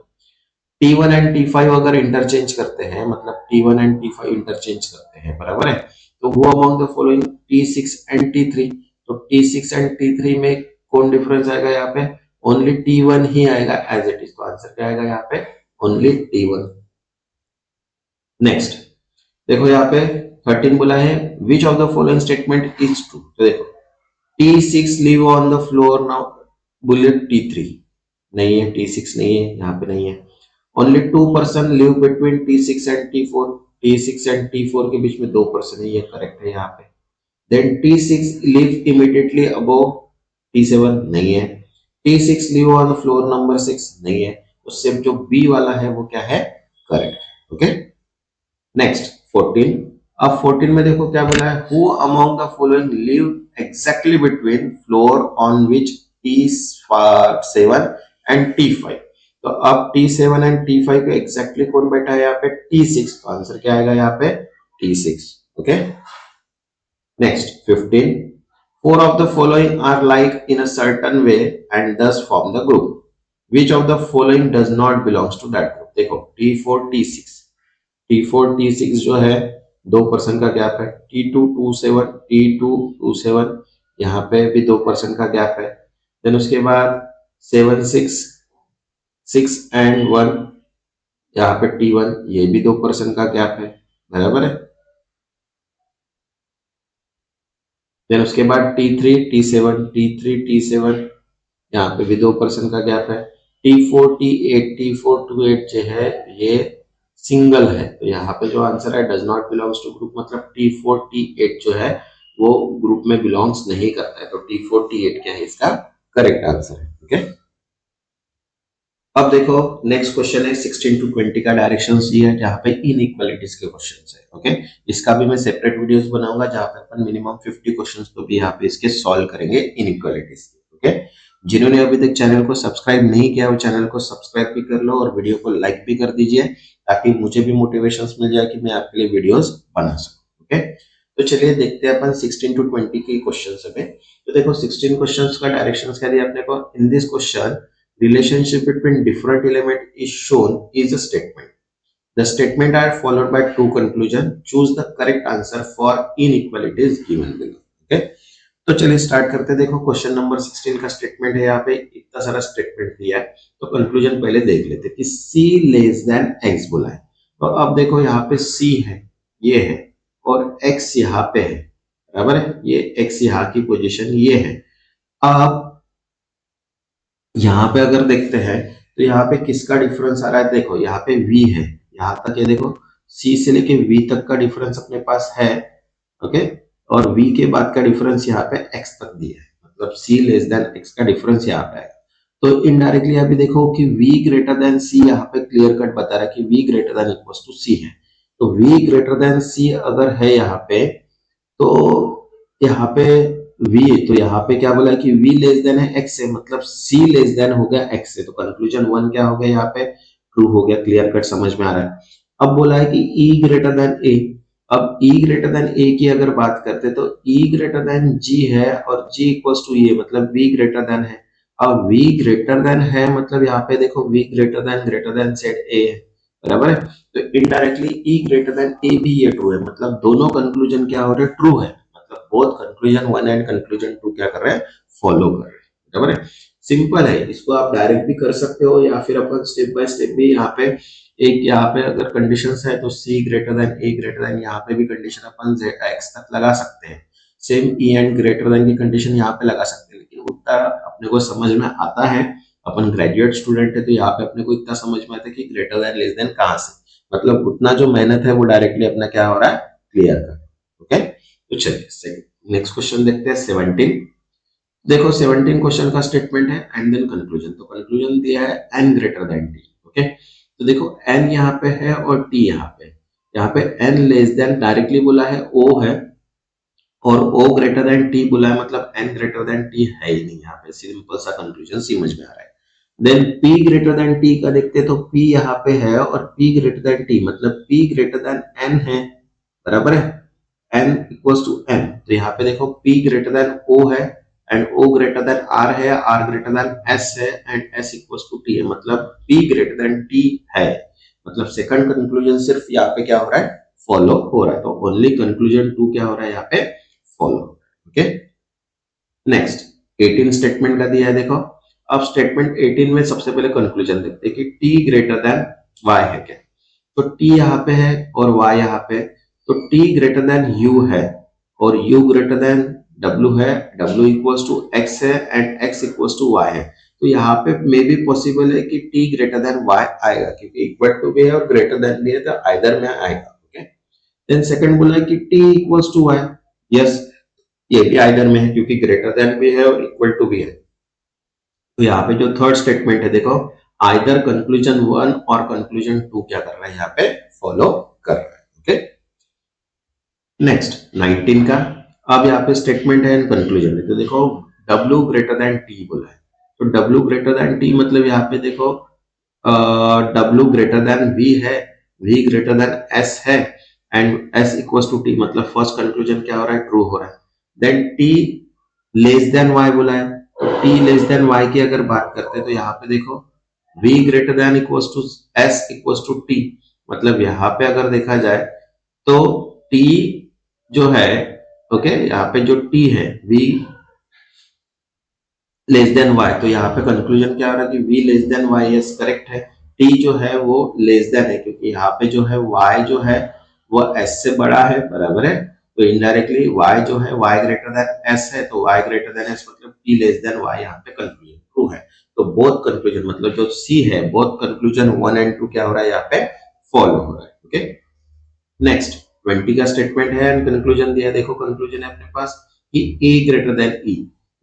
T1 एंड T5 अगर इंटरचेंज करते हैं, मतलब T1 एंड T5 इंटरचेंज करते हैं, बराबर है, तो who among the following T6 and T3, तो T6 एंड T3 में कौन डिफरेंस आएगा? यहाँ पे ओनली T1 ही आएगा एज इट इज, तो आंसर क्या आएगा यहाँ पे? Only T1। नेक्स्ट देखो यहाँ पे 13 बोला है which of the following statement is true. तो देखो T6 live on the floor now, बोलिए T3 नहीं है, T6 नहीं है, यहाँ पे नहीं है। Only 2% live between T6 and T4, T6 and T4 के बीच में 2% है, ये करेक्ट है यहाँ पे। Then T6 live immediately above T7 नहीं है, T6 live on the floor number 6 नहीं है, उससे जो बी वाला है वो क्या है? करेक्ट। ओके। नेक्स्ट 14। अब 14 में देखो क्या बोला है who among the following live exactly between floor on which T7 and T5। तो अब T7 एंड T5 पे एग्जैक्टली कौन बैठा है? यहाँ पे T6, तो आंसर क्या आएगा यहाँ पे? T6। Okay. Next 15 four of the following are like in a certain way and thus form the group, which of the following does not belongs to that group। देखो T4 T6 जो है 2% का gap है, T2 27 यहाँ पे भी 2% का gap है। देन उसके बाद 7 6 एंड 1 यहाँ पे T1 ये भी 2% का गैप है, बराबर है। देन उसके बाद T3 T7 यहाँ पे भी 2% का गैप है। T4 T8 जो है ये सिंगल है, तो यहाँ पे जो आंसर है does not belongs to group, मतलब T4 T8 जो है वो ग्रुप में बिलोंग्स नहीं करता है, तो T4 T8 क्या है इसका करेक्ट आंसर है। ओके। अब देखो नेक्स्ट क्वेश्चन है 16 टू 20 का डायरेक्शंस दिया है, जहाँ पे इनइक्वालिटीज के क्वेश्चंस है। ओके। इसका भी मैं सेपरेट वीडियोस बनाऊंगा जहाँ पे अपन मिनिमम 50 क्वेश्चंस तो भी यहाँ पे इसके सॉल्व करेंगे इनइक्वालिटीज के। ओके। जिन्होंने अभी तक चैनल को सब्सक्राइब नहीं किया वो चैनल को सब्सक्राइब भी कर लो और वीडियो को लाइक भी कर दीजिए, ताकि मुझे भी मोटिवेशन मिल जाए कि मैं आपके लिए वीडियोस बना सकूं। ओके। तो चलिए देखते हैं अपन 16 टू 20 के क्वेश्चंस में। तो देखो 16 क्वेश्चंस का डायरेक्शंस क्या दिया अपने को। In this question relationship between different element is shown is a statement. The statement are followed by two conclusion. Choose the correct answer for inequalities given below. Okay. तो चलिए स्टार्ट करते हैं। देखो क्वेश्चन नंबर 16 का statement है, यहाँ पे इतना सारा स्टेटमेंट दिया है, तो कंक्लूजन पहले देख लेते हैं कि C लेस देन X बोला है। तो अब देखो यहाँ पे C है, ये है, और X यहाँ पे है, बराबर है, ये X यहाँ की पोजीशन ये है। अब यहाँ पे अगर देखते हैं तो यहाँ पे किसका डिफरेंस आ रहा है? देखो यहाँ पे V है, यहाँ तक ये देखो C से लेके V तक का डिफरेंस अपने पास है। ओके। और V के बाद का डिफरेंस यहाँ पे X तक दिया है, मतलब C लेस देन X का डिफरेंस यहाँ पे है। तो इनडायरेक्टली अभी देखो कि V ग्रेटर देन C यहाँ पे क्लियर कट बता रहा है कि V greater than equal to C है। तो V ग्रेटर देन C अगर है यहाँ पे, तो यहाँ पे V, तो यहाँ पे क्या बोला है कि V लेस देन है X से, मतलब C लेस देन हो गया X से, तो कंक्लूजन 1 क्या हो गया यहाँ पे? ट्रू हो गया। क्लियर कट समझ में आ रहा है। अब बोला है कि E ग्रेटर देन A। अब E ग्रेटर देन A की अगर बात करते तो E ग्रेटर देन G है और G इक्वल्स टू ये, मतलब V ग्रेटर देन है, अब v ग्रेटर देन है मतलब यहाँ पे देखो v greater then set a है, बराबर है। तो indirectly e greater than a भी ये ट्रू है, मतलब दोनों कंक्लूजन क्या हो रहे हैं, ट्रू है। मतलब बोथ कंक्लूजन 1 एंड कंक्लूजन 2 क्या कर रहे हैं, फॉलो कर रहे हैं, बराबर है। सिंपल है, इसको आप डायरेक्ट भी कर सकते हो या फिर अपन स्टेप बाय स्टेप भी यहाँ पे एक, यहाँ पे अगर कंडीशंस है तो c greater than a greater then, यहाँ पे भी कंडीशन अपन x तक लगा सकते हैं। Same e and greater than की कंडीशन यहाँ पे लगा सकते हैं, लेकिन उतना अपने को समझ में आता है, अपन ग्रेजुएट स्टूडेंट है तो यहाँ पे अपने को इतना समझ में आता है कि ग्रेटर देन लेस देन कहाँ से, मतलब उतना जो मेहनत है वो डायरेक्टली अपना क्या हो रहा है, क्लियर कर। ओके, तो चलिए नेक्स्ट क्वेश्चन देखते हैं 17। देखो 17 क्वेश्चन का स्टेटमेंट है एंड देन कंक्लूजन। तो कंक्लूजन दिया है n greater than t। Okay, तो देखो n यहाँ पे है और t यहाँ पे n लेस देन डायरेक्टली बोला है o है, और o ग्रेटर देन t बोला है, मतलब n ग्रेटर देन t है ही नहीं यहाँ पे। सिंपल सा कंक्लूजन समझ में आ रहा है। Then p greater than t का देखते हैं, तो p यहाँ पे है और p ग्रेटर देन t मतलब p ग्रेटर देन n है, बराबर है। n इक्वल्स टू n, तो यहाँ पे देखो p ग्रेटर देन o है and o greater than r है, r ग्रेटर देन s है and s equals to t है, मतलब p ग्रेटर देन t है। मतलब सेकंड कंक्लूजन सिर्फ यहाँ पे क्या हो रहा है, फॉलो हो रहा है। तो ओनली कंक्लूजन 2 क्या हो रहा है यहाँ पे, फॉलो। ओके, नेक्स्ट 18 स्टेटमेंट का दिया है देखो। अब स्टेटमेंट 18 में सबसे पहले कंक्लूजन देखते हैं कि t ग्रेटर देन y है क्या। तो t यहाँ पे है और y यहाँ पे, तो t ग्रेटर देन u है और u ग्रेटर देन w है, w इक्वल्स टू x है and x equals to y है। तो यहाँ पे मे भी पॉसिबल है कि t ग्रेटर देन y आएगा, क्योंकि इक्वल टू भी है और ग्रेटर देन भी है, तो आइदर में आएगा। ओके, देन सेकंड बोला है कि t equals to y। Yes, ये भी आइदर में है क्योंकि ग्रेटर देन भी है और इक्वल टू भी है। तो यहाँ पे जो थर्ड स्टेटमेंट है देखो, आइदर कंक्लूजन 1 और कंक्लूजन 2 क्या कर रहा है, यहाँ पे फॉलो कर रहा है। ओके, नेक्स्ट 19 का। अब यहाँ पे स्टेटमेंट है एंड कंक्लूजन है, तो देखो W ग्रेटर देन T बोला है। तो W ग्रेटर देन T मतलब यहाँ पे देखो W ग्रेटर देन V है, V ग्रेटर देन S है and S equals to T, मतलब फर्स्ट कंक्लूजन क्या हो रहा है, ट्रू हो रहा है। Then T less than Y बोला है, तो T लेस देन Y की अगर बात करते हैं तो यहाँ पे देखो V greater than equals to S equals to T, मतलब यहाँ पे अगर देखा जाए तो T जो है, ओके, यहाँ पे जो T है V लेस देन y, तो यहाँ पे कंक्लूजन क्या हो रहा है कि v less than y, yes correct है। t जो है वो लेस देन है क्योंकि यहाँ पे जो है y जो है वो s से बड़ा है, बराबर है। तो इनडायरेक्टली y जो है y ग्रेटर देन s है, तो y ग्रेटर देन s मतलब t लेस देन y, यहाँ पे कंक्लूजन ट्रू है। तो बोथ कंक्लूजन मतलब जो c है, बोथ कंक्लूजन 1 एंड 2 क्या हो रहा है, यहाँ पे फॉलो हो रहा है। ओके, नेक्स्ट 20 का स्टेटमेंट है एंड कंक्लूजन दिया है। देखो कंक्लूजन है अपने पास कि a ग्रेटर देन e।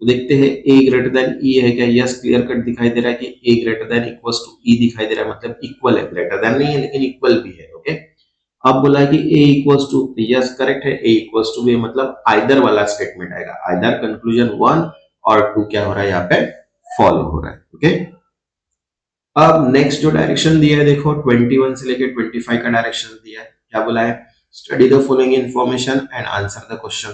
तो देखते हैं a ग्रेटर देन e है क्या, यस क्लियर कट दिखाई दे रहा है कि a greater than equals to e दिखाई दे रहा है, मतलब इक्वल है, ग्रेटर देन नहीं है लेकिन इक्वल भी है। ओके, अब बोला है कि a equals to, yes correct है, a इक्वल्स टू b मतलब आइदर वाला स्टेटमेंट आएगा, आइदर कंक्लूजन 1 और 2 क्या हो रहा है, यहाँ पे फॉलो हो रहा है। ओके, अब नेक्स्ट जो डायरेक्शन दिया है देखो 21 से लेके 25 का डायरेक्शन दिया है। क्या बोला है, study the following information and answer the question.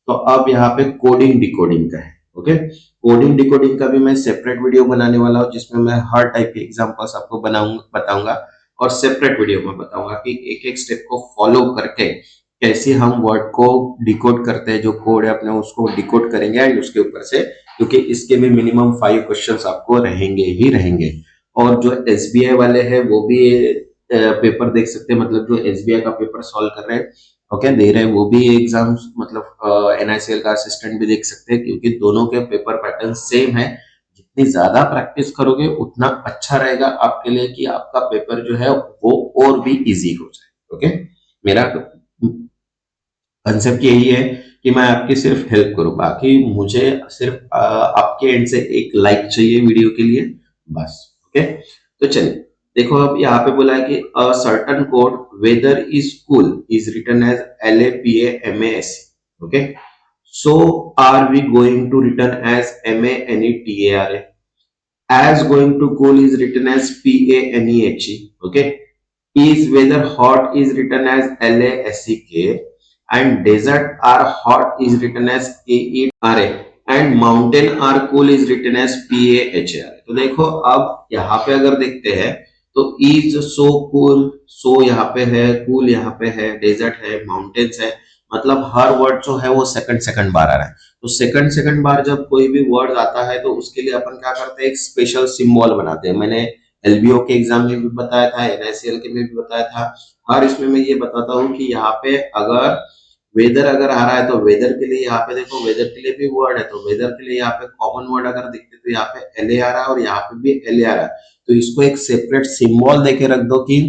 तो अब यहाँ पे कोडिंग डिकोडिंग का है। ओके, कोडिंग डिकोडिंग का भी मैं सेपरेट वीडियो बनाने वाला हूँ, जिसमें मैं हर टाइप के एग्जांपल्स आपको बताऊंगा और सेपरेट वीडियो में बताऊंगा कि एक एक स्टेप को फॉलो करके कैसे हम वर्ड को डिकोड करते हैं, जो कोड है अपने उसको डिकोड करेंगे एंड उसके ऊपर से, क्योंकि इसके भी मिनिमम 5 क्वेश्चंस आपको रहेंगे ही रहेंगे। और जो एसबीआई वाले हैं वो भी पेपर देख सकते हैं, मतलब जो एसबीआई का पेपर सॉल्व कर रहे हैं, ओके, दे रहे हैं, वो भी एग्जाम मतलब एनआईसीएल का असिस्टेंट भी देख सकते हैं, क्योंकि दोनों के पेपर पैटर्न सेम है। जितनी ज्यादा प्रैक्टिस करोगे उतना अच्छा रहेगा आपके लिए कि आपका पेपर जो है वो और भी इजी हो जाए। ओके, मेरा कंसेप्ट यही है कि मैं आपकी सिर्फ हेल्प करूं, बाकी मुझे सिर्फ आपके एंड से एक लाइक चाहिए वीडियो के लिए, बस। ओके, तो चलिए देखो, अब यहाँ पे बोला है कि a certain code weather is cool is written as LAPAMASC। Okay, so are we going to written as MANETARA, as going to cool is written as PANEHE। Okay, is weather hot is written as LASEK and desert are hot is written as AERA। And mountain are cool is written as PAHAR। तो देखो अब यहाँ पे अगर देखते हैं तो is so cool, सो यहाँ पे है, कूल यहाँ पे है, डेजर्ट है, माउंटेन्स है, मतलब हर वर्ड जो है वो सेकंड सेकंड बार आ रहा है। तो सेकंड सेकंड बार जब कोई भी वर्ड आता है तो उसके लिए अपन क्या करते हैं, एक स्पेशल सिंबल बनाते हैं। मैंने LBO के एग्जाम में भी बताया था, NICL के में भी बताया था, हर इसमें मैं ये बताता हूँ कि यहाँ पे अगर वेदर अगर आ रहा है तो वेदर के लिए यहाँ पे देखो, वेदर के लिए भी वर्ड है, तो वेदर के लिए यहाँ पे कॉमन वर्ड अगर दिखते तो यहाँ पे LA आ रहा है और यहाँ पे भी LA आ रहा है, तो इसको एक सेपरेट सिंबल देके रख दो कि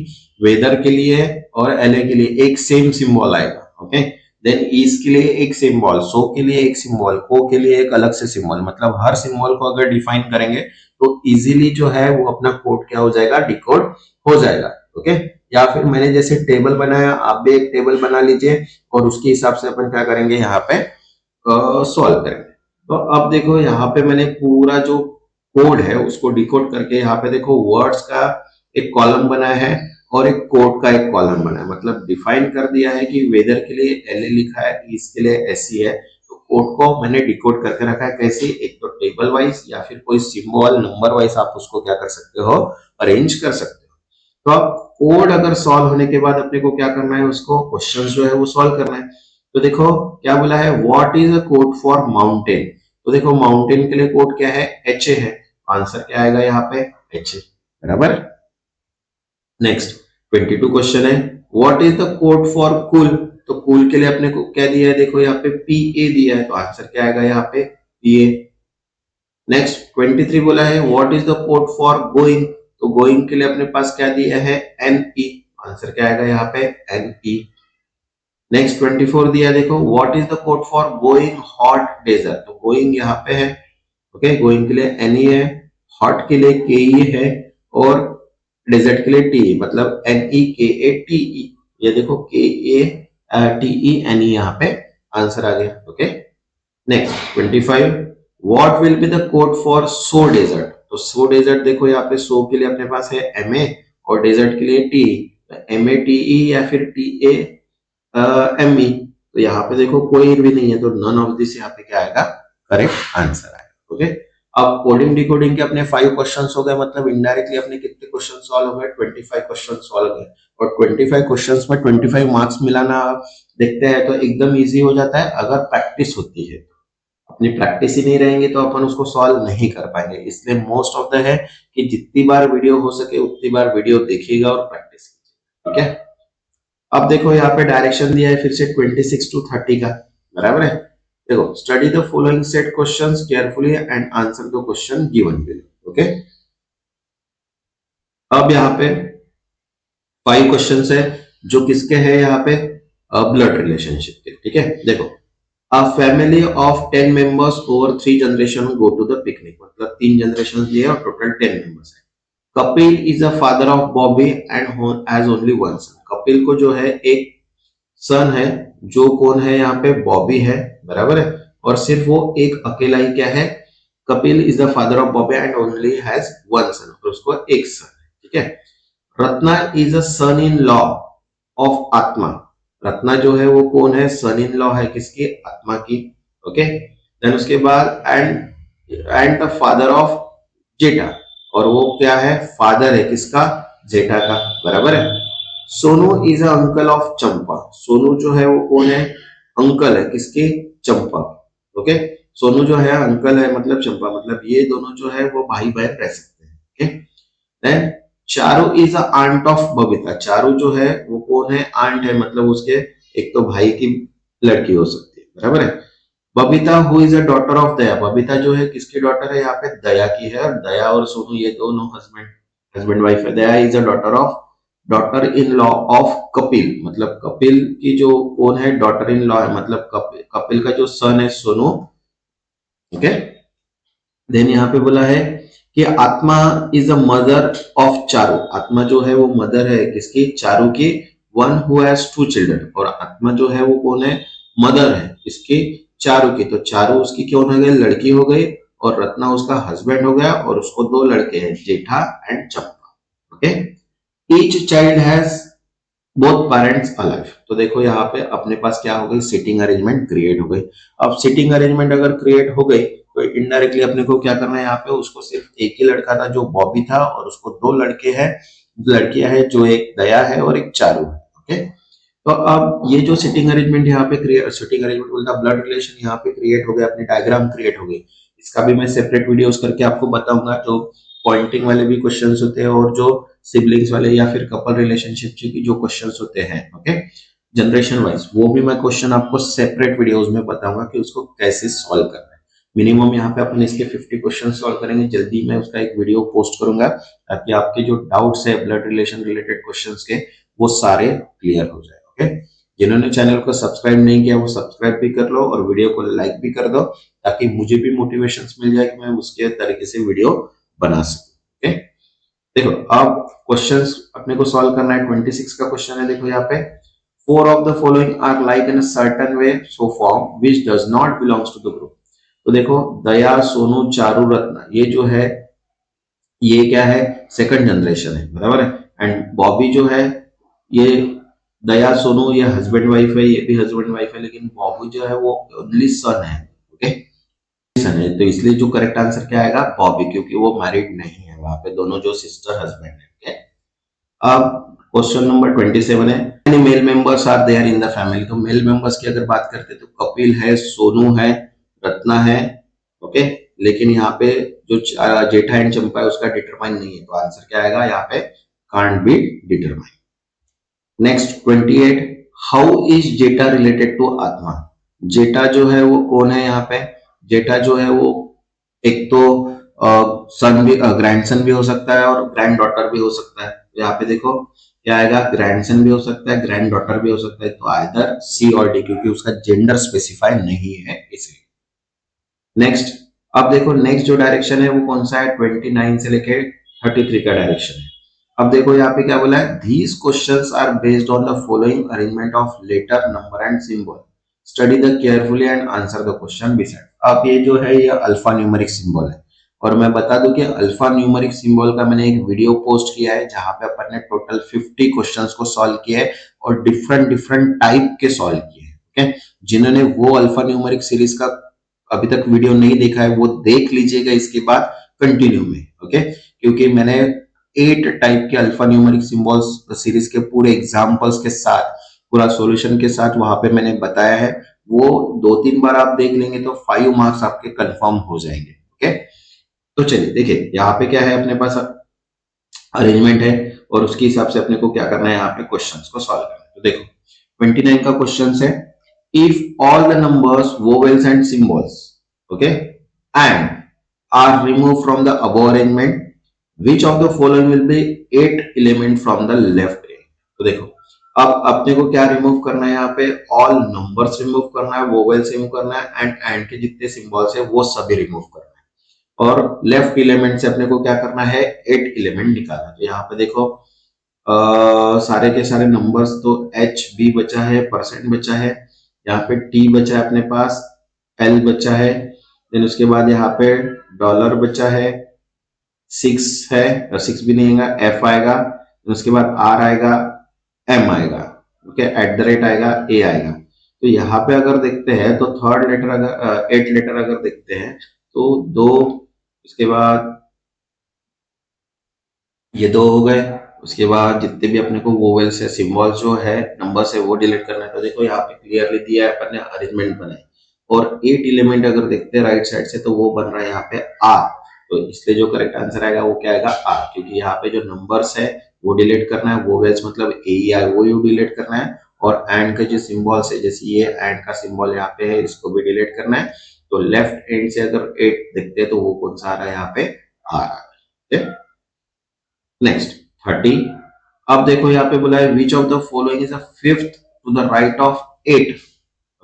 वेदर के लिए और LA के लिए एक सेम सिंबल आएगा। ओके, देन ईज के लिए एक सिंबल, सो के लिए एक सिंबल, को के लिए एक अलग से सिंबल, मतलब हर सिंबल को अगर डिफाइन करेंगे तो इजीली जो है वो अपना कोड क्या हो जाएगा, डिकोड हो जाएगा। ओके, या फिर मैंने जैसे टेबल बनाया, आप भी एक टेबल बना लीजिए और उसके हिसाब से अपन क्या करेंगे, यहाँ पे सॉल्व करेंगे। तो अब देखो यहाँ पे मैंने पूरा जो कोड है उसको डिकोड करके यहाँ पे देखो वर्ड्स का एक कॉलम बनाया है और एक कोड का एक कॉलम बना है, मतलब डिफाइन कर दिया है कि वेदर के लिए LA लिखा है, इसके लिए SC है, तो कोड को मैंने डिकोड करके रखा है। कैसे, एक तो टेबल वाइज या फिर कोई सिंबल नंबर वाइज आप उसको क्या कर सकते हो, अरेंज कर सकते हो। तो अब कोड अगर सॉल्व होने के बाद अपने को क्या करना है, उसको क्वेश्चन जो है वो सॉल्व करना है। तो देखो क्या बोला है, what is a code for mountain. तो देखो माउंटेन के लिए कोड क्या है, HA है, आंसर क्या आएगा यहाँ पे, HA, बराबर। नेक्स्ट 22 क्वेश्चन है, what is the code for cool. तो कूल के लिए अपने को क्या दिया है, देखो यहाँ पे PA दिया है, तो आंसर क्या आएगा यहाँ पे, PA। नेक्स्ट 23 बोला है, what is the code for going. तो गोइंग के लिए अपने पास क्या दिया है, NE, आंसर क्या आएगा यहाँ पे, NE। नेक्स्ट 24 दिया, देखो what is the code for going hot desert. तो गोइंग यहाँ पे है, ओके, गोइंग के लिए NE है, हॉट के लिए KE है और डेजर्ट के लिए TE, मतलब NEKATE। ये देखो KATE NE यहाँ पे आंसर आ गया। Okay, next 25, what will be the code for so desert. तो सो डेजर्ट देखो यहाँ पे सो के लिए अपने पास है MA और डेजर्ट के लिए TE, MATE या फिर TAME। तो यहाँ पे देखो कोई भी नहीं है, तो नन ऑफ दिस यहाँ पे क्या आएगा, करेक्ट आंसर आएगा। ओके, अब कोडिंग डिकोडिंग के अपने 5 क्वेश्चंस हो गए, मतलब इनडायरेक्टली अपने कितने क्वेश्चन सॉल्व हो गए, 25 क्वेश्चन सॉल्व हो गए। और 25 क्वेश्चंस में 25 मार्क्स मिलाना देखते हैं तो एकदम इजी हो जाता है अगर प्रैक्टिस होती है। अपनी प्रैक्टिस ही नहीं रहेंगे तो अपन उसको सॉल्व नहीं कर पाएंगे। इसलिए मोस्ट ऑफ द है कि जितनी बार वीडियो हो सके उतनी बार वीडियो देखिएगा और प्रैक्टिस कीजिएगा। ठीक है, अब देखो यहाँ पे डायरेक्शन दिया है फिर से 26 to 30 का, बराबर है। देखो, study the following set questions carefully and answer the question given below. Okay, अब यहाँ पे 5 क्वेश्चंस है जो किसके हैं, यहाँ पे ब्लड रिलेशनशिप के। ठीक है, देखो, A family of 10 members over 3 generation go to the picnic, मतलब 3 जनरेशन दिए और टोटल 10 मेंबर्स है। Kapil is a father of Bobby and has only one son. Kapil को जो है एक सन है, जो कौन है यहाँ पे, बॉबी है, बराबर है, और सिर्फ वो एक अकेला ही क्या है, Kapil is the father of Bobby and only has one son, और उसको एक सन है। ठीक है, Ratna is a son in law of Atma. Ratna जो है वो कौन है, सन इन लॉ है किसकी, आत्मा की। ओके, देन उसके बाद एंड द फादर ऑफ जेठा, और वो क्या है, फादर है किसका, जेठा का, बराबर है। Sonu is a uncle of Champa. Sonu जो है वो कौन है, अंकल है किसकी, चंपा। ओके, सोनू जो है अंकल है मतलब चंपा, मतलब ये दोनों जो है वो भाई बहन रह सकते हैं। Okay, then Charu is a aunt of Babita. Charu जो है वो कौन है, आंट है, मतलब उसके एक तो भाई की लड़की हो सकती है, बराबर है। Babita who is a daughter of Daya. Babita जो है किसकी डॉटर है, यहाँ पे दया की है, और दया और सोनू ये दोनों हस्बैंड वाइफ है। Daya is a daughter in law of Kapil, मतलब कपिल की जो कौन है, डॉटर इन लॉ है, मतलब कपिल का जो सन है सोनू। ओके, देन यहाँ पे बोला है कि आत्मा is a mother of Charu. आत्मा जो है वो मदर है किसकी, चारू की, वन हु हैज 2 चिल्ड्रन, और आत्मा जो है वो कौन है, मदर है इसकी, चारू की। तो चारू उसकी कौन हो गई, लड़की हो गई, और रत्ना उसका हस्बैंड हो गया, और उसको 2 लड़के हैं, Jetha and Champa. Okay, each child has both parents alive. तो देखो यहाँ पे अपने पास क्या हो गई, सिटिंग अरेंजमेंट क्रिएट हो गई। अब सिटिंग अरेंजमेंट अगर क्रिएट हो गई तो इनडायरेक्टली अपने को क्या करना है, यहाँ पे उसको सिर्फ एक ही लड़का था जो बॉबी था, और उसको दो लड़के हैं, लड़कियां हैं, जो एक दया है और एक चारू है। ओके, तो अब ये जो सिटिंग अरेंजमेंट यहाँ पे क्रिएट, सिटिंग अरेंजमेंट बोलता ब्लड रिलेशन यहाँ पे क्रिएट हो गया, अपनी डायग्राम क्रिएट हो गई। इसका भी मैं सेपरेट वीडियोस करके आपको बताऊंगा। जो पॉइंटिंग वाले भी क्वेश्चंस होते हैं और जो सिबलिंग्स वाले या फिर कपल रिलेशनशिप की जो क्वेश्चंस होते हैं, ओके, जनरेशन वाइज, वो भी मैं क्वेश्चन आपको सेपरेट वीडियोस में बताऊंगा कि उसको कैसे सॉल्व करना है। मिनिमम यहाँ पे अपन इसके 50 क्वेश्चन सॉल्व करेंगे। जल्दी मैं उसका एक वीडियो पोस्ट करूंगा ताकि आपके जो डाउट्स है ब्लड रिलेशन रिलेटेड क्वेश्चंस के, वो सारे क्लियर हो जाए। ओके, जिन्होंने चैनल को सब्सक्राइब नहीं किया वो सब्सक्राइब भी कर लो और वीडियो को लाइक भी कर दो, ताकि मुझे भी मोटिवेशन मिल जाए कि मैं उसके तरीके से वीडियो बना सकूं। ओके, देखो अब क्वेश्चंस अपने को सॉल्व करना है। 26 का क्वेश्चन है, देखो यहाँ पे, four of the following are like in a certain way so form which does not belongs to the group. तो देखो दया, सोनू, चारू, रत्ना, ये जो है ये क्या है, सेकंड जनरेशन है, बराबर है। एंड बॉबी जो है, ये दया, सोनू, ये हस्बैंड वाइफ है, ये भी हस्बैंड वाइफ है, लेकिन बॉबी जो है वो ओनली सन है। ओके, सन है, तो इसलिए जो करेक्ट आंसर क्या आएगा, बॉबी, क्योंकि वो मैरिड नहीं है, वहां पे दोनों जो सिस्टर हस्बैंड है। ओके, अब क्वेश्चन नंबर 27 है, many male members are there in the family. तो मेल मेंबर्स की अगर बात करते हैं तो कपिल है, सोनू है, रत्ना है। ओके, लेकिन यहाँ पे जो जेठा एंड चंपा है उसका डिटरमाइन नहीं है, तो आंसर क्या आएगा यहाँ पे, can't be determine. Next 28, how is Jetha related to Atma. Jetha जो है वो कौन है यहाँ पे, जेठा जो है वो एक तो सन भी, ग्रैंडसन भी हो सकता है और ग्रैंड डॉटर भी हो सकता है। तो यहाँ पे देखो क्या आएगा, ग्रैंडसन भी हो सकता है, ग्रैंड डॉटर भी हो सकता है, तो आइदर सी और डी, क्योंकि उसका जेंडर स्पेसिफाई नहीं है इसलिए। नेक्स्ट, अब देखो नेक्स्ट जो डायरेक्शन है वो कौन सा है, 29 से लेके 33 का डायरेक्शन है। अब देखो यहाँ पे क्या बोला है, these questions are based on the following arrangement of letter, number and symbol. Study the carefully and answer the question beside. अब ये जो है ये अल्फा न्यूमेरिक सिंबल है, और मैं बता दूं कि अल्फा न्यूमेरिक सिंबल का मैंने एक वीडियो पोस्ट किया है जहां पे अपन ने टोटल 50 क्वेश्चंस को सॉल्व किया है और डिफरेंट डिफरेंट टाइप के सॉल्व किए हैं। ओके, जिन्होंने वो अल्फा न्यूमेरिक सीरीज का अभी तक वीडियो नहीं देखा है वो देख लीजिएगा इसके बाद कंटिन्यू में। ओके, क्योंकि मैंने 8 टाइप के अल्फा न्यूमेरिक सिंबल्स सीरीज के पूरे एग्जांपल्स के साथ, पूरा सॉल्यूशन के साथ वहां पे मैंने बताया है। वो 2-3 बार आप देख लेंगे तो 5 मार्क्स आपके कंफर्म हो जाएंगे। ओके, तो चलिए देखिए यहाँ पे क्या है, अपने पास अरेंजमेंट है और उसके हिसाब से अपने को क्या करना है, यहाँ पे क्वेश्चंस को सॉल्व करना है। तो देखो 29 का क्वेश्चन है, if all the numbers, vowels and symbols, okay, and are removed from the above arrangement, which of the following will be 8 element from the left hand। तो देखो अब अपने को क्या रिमूव करना है, यहाँ पे ऑल नंबर्स रिमूव करना है, वोवेल्स रिमूव करना है, एंड के जितने सिंबल्स है वो सभी रिमूव करना है, और लेफ्ट एलिमेंट से अपने को क्या करना है, 8 एलिमेंट निकालना है। तो यहाँ पे देखो सारे के सारे नंबर्स, तो एच बी बचा है, परसेंट बचा है, यहाँ पे टी बचा है अपने पास, एल बचा है, देन उसके बाद यहाँ पे डॉलर बचा है, 6 है, 6 भी नहीं आएगा, एफ आएगा, उसके बाद आर आएगा, एम आएगा, ओके, एट द रेट आएगा, ए आएगा। तो यहाँ पे अगर देखते हैं तो थर्ड लेटर अगर 8 लेटर अगर देखते हैं तो 2, उसके बाद ये 2 हो गए, उसके बाद जितने भी अपने को वोवेल्स है, सिंबल्स जो है, नंबर्स है, वो डिलीट करना है। तो देखो यहाँ पे क्लियरली दिया है, अपन ने अरेंजमेंट बनाई, और 8 एलिमेंट अगर देखते हैं राइट साइड से तो वो बन रहा है यहाँ पे आर। तो इसलिए जो करेक्ट आंसर आएगा वो क्या आएगा, आर, क्योंकि यहाँ पे जो नंबर्स है वो डिलीट करना है, वोवेल्स मतलब ए आई वो यू डिलीट करना है, और एंड के जो सिंबल्स है, जैसे ये एंड का सिंबल यहाँ पे है, इसको भी डिलीट करना है। तो लेफ्ट एंड से अगर 8 देखते हैं तो वो कौन सा आ रहा है, यहाँ पे आर आ रहा है। नेक्स्ट 30, अब देखो यहाँ पे बोला है which of the following is a fifth to the right of 8।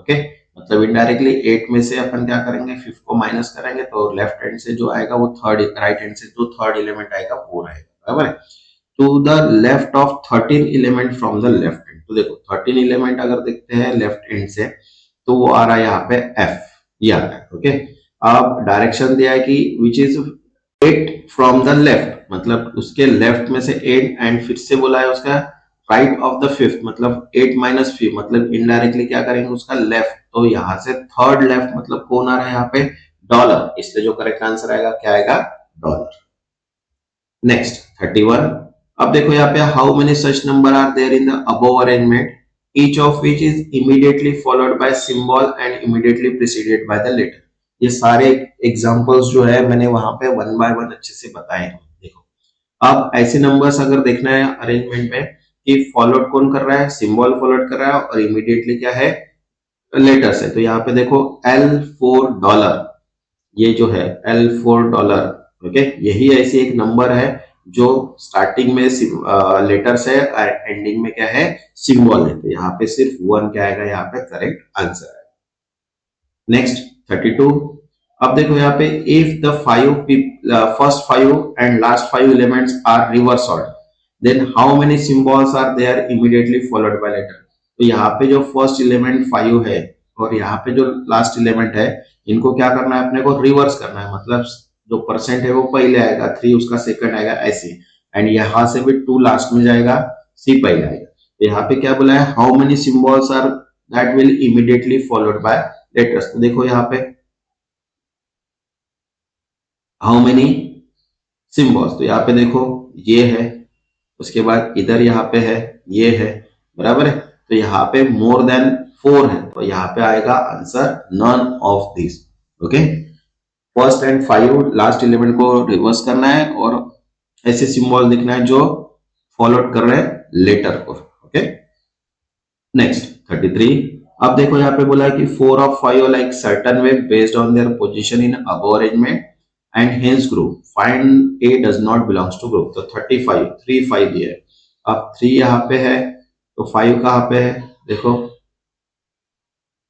Okay, मतलब इनडायरेक्टली 8 में से अपन क्या करेंगे, फिफ्थ को माइनस करेंगे, तो लेफ्ट हैंड से जो आएगा वो थर्ड, राइट हैंड से जो थर्ड एलिमेंट आएगा वो रहेगा, बराबर है। To the left of 13 element from the left hand. तो देखो 13 एलिमेंट अगर देखते हैं लेफ्ट हैंड से तो वो आ रहा है यहाँ पे एफ, ये आ रहा है। ओके, अब डायरेक्शन दिया है कि which is 8 from the left, मतलब उसके लेफ्ट में से 8, एंड फिर से बोला है उसका राइट ऑफ द फिफ्थ मतलब 8 माइनस 5 मतलब इनडायरेक्टली क्या करेंगे उसका लेफ्ट, तो यहां से थर्ड लेफ्ट मतलब कौन आ रहा है यहाँ पे डॉलर, इसलिए जो करेक्ट आंसर आएगा क्या आएगा डॉलर। नेक्स्ट 31। अब देखो यहाँ पे how many such number are there in the above arrangement each of which is immediately followed by symbol and immediately preceded by the letter. ये सारे एग्जांपल्स जो है मैंने वहां पे वन बाय वन अच्छे से बताए हैं। देखो अब ऐसे नंबर्स अगर देखना है अरेंजमेंट में कि फॉलोड कौन कर रहा है, सिंबल फॉलोड कर रहा है और इमीडिएटली क्या है लेटर्स है, तो यहाँ पे देखो L4 डॉलर, ये जो है L4 डॉलर, ओके, यही ऐसी एक नंबर है जो स्टार्टिंग में लेटर्स है और एंडिंग में क्या है सिंबल है, तो यहाँ पे सिर्फ वन क्या आएगा यहाँ पे करेक्ट आंसर है। नेक्स्ट 32। अब देखो यहाँ पे if the first five and last five elements are reverse order then how many symbols are there immediately followed by letter. तो यहाँ पे जो फर्स्ट एलिमेंट 5 है और यहाँ पे जो लास्ट एलिमेंट है इनको क्या करना है अपने को रिवर्स करना है, मतलब जो परसेंट है वो पहले आएगा, 3 उसका सेकंड आएगा ऐसे, एंड यहाँ से भी 2 लास्ट में जाएगा, सी पहले आएगा। तो यहाँ पे क्या बोला है how many symbols are that will immediately followed by letters. तो देखो यहाँ पे हाउ मेनी सिंबल्स, तो यहाँ पे देखो ये है, उसके बाद इधर यहाँ पे है ये है, बराबर है, तो यहाँ पे मोर देन 4 है, तो यहाँ पे आएगा answer none of this. Okay, first and 5 last element को रिवर्स करना है और ऐसे सिंबल लिखना है जो फॉलोड कर रहे हैं लेटर को। Okay, next 33। अब देखो यहाँ पे बोला है कि 4 of 5 like certain way based on their position in above arrangement and hence group find a does not belongs to group. तो 35 3 5 दिया है, अब 3 यहाँ पे है तो 5 कहाँ पे है, देखो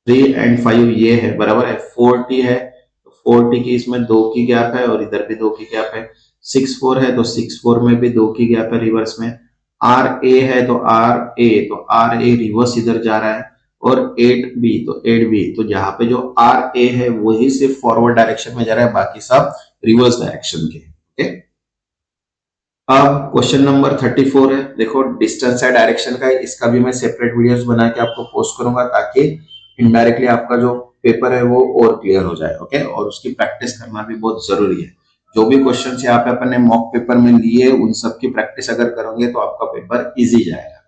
3 एंड 5 ये है, बराबर है, 40 है तो 40 की इसमें 2 की गैप है और इधर भी 2 की गैप है, 6 4 है तो 6 4 में भी 2 की गैप है रिवर्स में, आर ए है तो आर ए रिवर्स इधर जा रहा है, और 8 बी तो 8 बी, तो जहां पे जो आर ए है वही सिर्फ फॉरवर्ड डायरेक्शन में जा रहा है, बाकी सब रिवर्स डायरेक्शन के। ओके, अब क्वेश्चन नंबर 34 है, देखो डिस्टेंस है डायरेक्शन का, इसका भी मैं सेपरेट वीडियोस बना के आपको पोस्ट करूंगा ताकि इनडायरेक्टली आपका जो पेपर है वो और क्लियर हो जाए। ओके, और उसकी प्रैक्टिस करना भी बहुत जरूरी है। जो भी क्वेश्चन यहाँ पे अपन ने मॉक पेपर में लिए उन सब की प्रैक्टिस अगर करोगे तो आपका पेपर इजी जाएगा।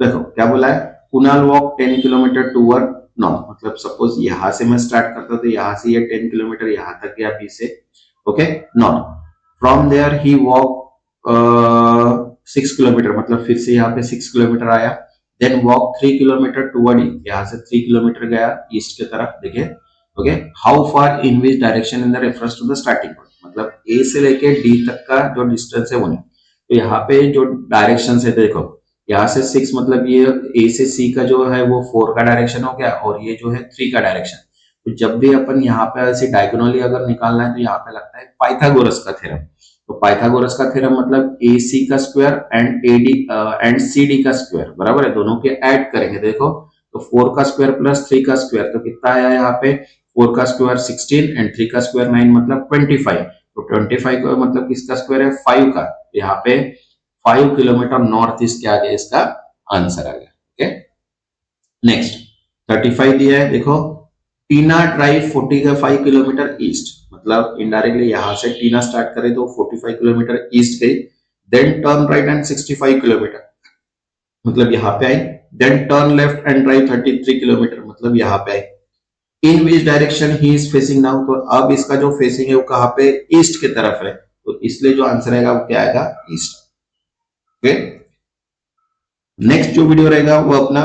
देखो क्या बोला है, Kunal walk 10 kilometre toward north, मतलब सपोज यहां से मैं स्टार्ट करता तो यहां से ये 10 किलोमीटर यहां तक गया बी से, okay north, from there he walk 6 kilometre, मतलब फिर से यहाँ पे 6 किलोमीटर आया, then walk 3 kilometre toward east, यहाँ से 3 किलोमीटर गया ईस्ट की तरफ, देखिए okay, how far in which direction in the reference to the starting point, मतलब ए से लेके डी तक का जो डिस्टेंस है वो नहीं, तो यहाँ पे जो डायरेक्शन है देखो यहाँ से 6 मतलब ये ए से सी का जो है वो 4 का डायरेक्शन हो गया और ये जो है 3 का डायरेक्शन, तो जब भी अपन यहाँ पे ऐसे डायगोनली अगर निकालना है तो यहाँ पे लगता है पाइथागोरस का थ्योरम, तो पाइथागोरस का थ्योरम मतलब ए सी का square and A D and C D का स्क्वायर, बराबर है, दोनों के ऐड करेंगे, देखो तो 4 का स्क्वायर प्लस 3 का स्क्वायर तो कितना आया यहाँ पे, 4 का स्क्वायर 16 एंड 3 का स्क्वायर 9 मतलब 25, तो 25 का मतलब किसका स्क्वायर है 5 का, यहाँ पे 5 किलोमीटर नॉर्थ ईस्ट क्या आ गया, इसका आंसर आ गया। ओके, नेक्स्ट 35 दिया है, देखो टीना ड्राइव 45 किलोमीटर ईस्ट, मतलब इनडायरेक्टली यहां से टीना स्टार्ट करे तो 45 किलोमीटर ईस्ट गई, then turn right and 65 kilometre, मतलब यहाँ पे आई, then turn left and drive 33 kilometre, मतलब यहाँ पे आई, in which direction he is facing now, तो अब इसका जो फेसिंग है वो कहाँ पे ईस्ट की तरफ है, तो इसलिए जो आंसर आएगा वो क्या आएगा ईस्ट। ओके, नेक्स्ट जो वीडियो रहेगा वो अपना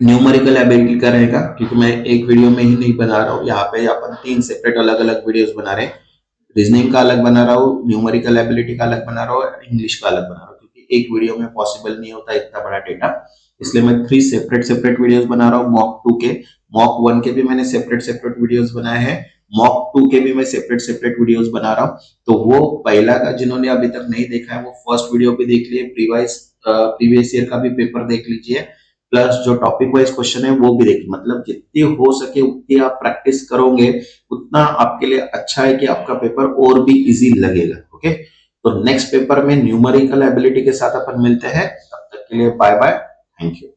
न्यूमेरिकल एबिलिटी का रहेगा, क्योंकि मैं एक वीडियो में ही नहीं बना रहा हूँ, यहाँ पे अपन 3 सेपरेट अलग अलग वीडियोस बना रहे हैं, रीजनिंग का अलग बना रहा हूँ, न्यूमेरिकल एबिलिटी का अलग बना रहा हूँ, इंग्लिश का अलग बना रहा हूँ, क्योंकि एक वीडियो में पॉसिबल नहीं होता इतना बड़ा डेटा, इसलिए मैं 3 सेपरेट वीडियोस बना रहा हूँ। मॉक 2 के, मॉक 1 के भी मैंने सेपरेट वीडियोस बनाए हैं, मॉक 2 के भी मैं सेपरेट वीडियोस बना रहा हूँ, तो वो पहला का जिन्होंने अभी तक नहीं देखा है वो फर्स्ट वीडियो पे देख लिए, प्रीवियस ईयर का भी पेपर देख लीजिए, प्लस जो टॉपिक वाइज क्वेश्चन है वो भी देखिए, मतलब जितनी हो सके उतनी आप प्रैक्टिस करोगे उतना आपके लिए अच्छा है कि आपका पेपर और भी इजी लगेगा। ओके, तो नेक्स्ट पेपर में न्यूमेरिकल एबिलिटी के साथ अपन मिलते हैं, तब तक के लिए बाय बाय, थैंक यू।